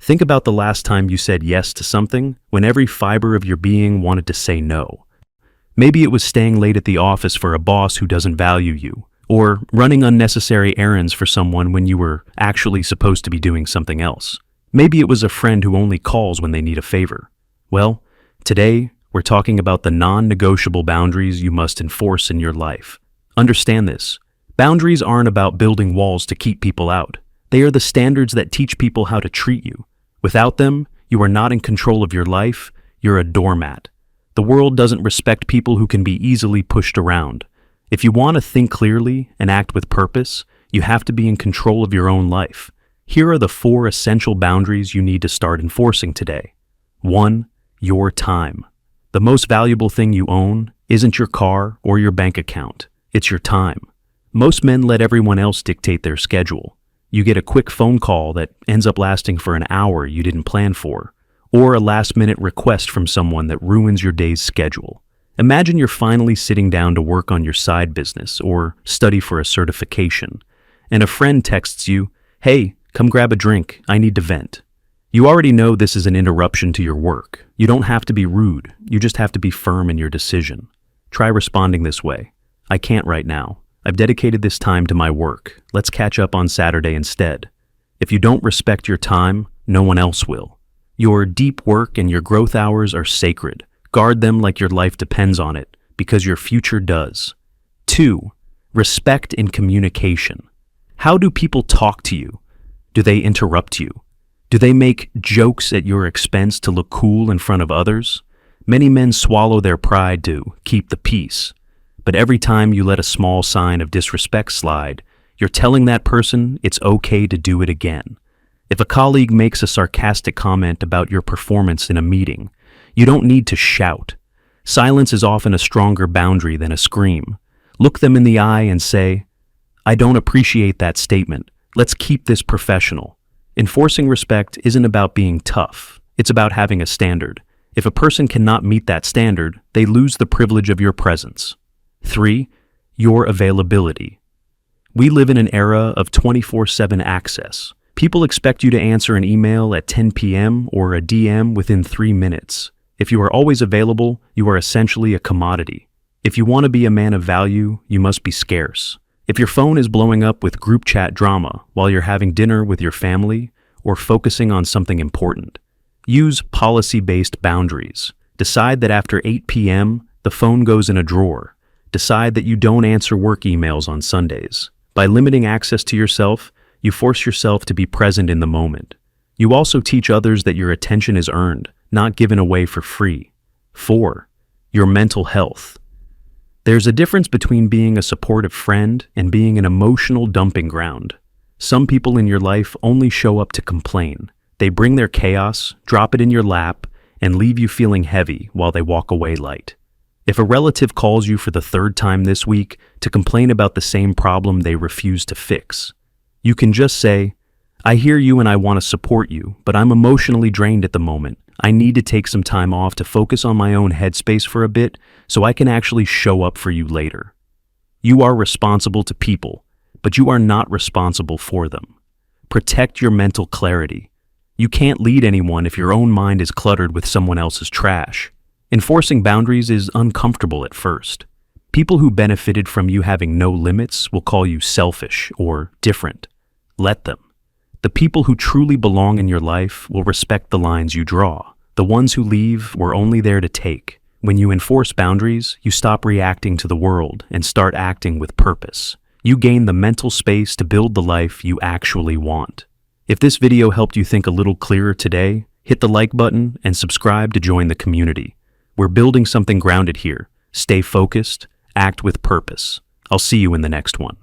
Think about the last time you said yes to something when every fiber of your being wanted to say no. Maybe it was staying late at the office for a boss who doesn't value you, or running unnecessary errands for someone when you were actually supposed to be doing something else. Maybe it was a friend who only calls when they need a favor. Well, today, we're talking about the non-negotiable boundaries you must enforce in your life. Understand this. Boundaries aren't about building walls to keep people out. They are the standards that teach people how to treat you. Without them, you are not in control of your life, you're a doormat. The world doesn't respect people who can be easily pushed around. If you want to think clearly and act with purpose, you have to be in control of your own life. Here are the 4 essential boundaries you need to start enforcing today. 1. Your time. The most valuable thing you own isn't your car or your bank account. It's your time. Most men let everyone else dictate their schedule. You get a quick phone call that ends up lasting for an hour you didn't plan for, or a last-minute request from someone that ruins your day's schedule. Imagine you're finally sitting down to work on your side business or study for a certification, and a friend texts you, "Hey, come grab a drink, I need to vent." You already know this is an interruption to your work. You don't have to be rude, you just have to be firm in your decision. Try responding this way. "I can't right now. I've dedicated this time to my work. Let's catch up on Saturday instead." If you don't respect your time, no one else will. Your deep work and your growth hours are sacred. Guard them like your life depends on it, because your future does. 2. Respect in communication. How do people talk to you? Do they interrupt you? Do they make jokes at your expense to look cool in front of others? Many men swallow their pride to keep the peace. But every time you let a small sign of disrespect slide, you're telling that person it's okay to do it again. If a colleague makes a sarcastic comment about your performance in a meeting, you don't need to shout. Silence is often a stronger boundary than a scream. Look them in the eye and say, "I don't appreciate that statement. Let's keep this professional." Enforcing respect isn't about being tough. It's about having a standard. If a person cannot meet that standard, they lose the privilege of your presence. 3. Your availability. We live in an era of 24/7 access. People expect you to answer an email at 10 p.m. or a DM within 3 minutes. If you are always available, you are essentially a commodity. If you want to be a man of value, you must be scarce. If your phone is blowing up with group chat drama while you're having dinner with your family or focusing on something important, use policy-based boundaries. Decide that after 8 p.m., the phone goes in a drawer. Decide that you don't answer work emails on Sundays. By limiting access to yourself, you force yourself to be present in the moment. You also teach others that your attention is earned, not given away for free. 4. Your mental health. There's a difference between being a supportive friend and being an emotional dumping ground. Some people in your life only show up to complain. They bring their chaos, drop it in your lap, and leave you feeling heavy while they walk away light. If a relative calls you for the 3rd time this week to complain about the same problem they refuse to fix, you can just say, "I hear you and I want to support you, but I'm emotionally drained at the moment. I need to take some time off to focus on my own headspace for a bit so I can actually show up for you later." You are responsible to people, but you are not responsible for them. Protect your mental clarity. You can't lead anyone if your own mind is cluttered with someone else's trash. Enforcing boundaries is uncomfortable at first. People who benefited from you having no limits will call you selfish or different. Let them. The people who truly belong in your life will respect the lines you draw. The ones who leave were only there to take. When you enforce boundaries, you stop reacting to the world and start acting with purpose. You gain the mental space to build the life you actually want. If this video helped you think a little clearer today, hit the like button and subscribe to join the community. We're building something grounded here. Stay focused, act with purpose. I'll see you in the next one.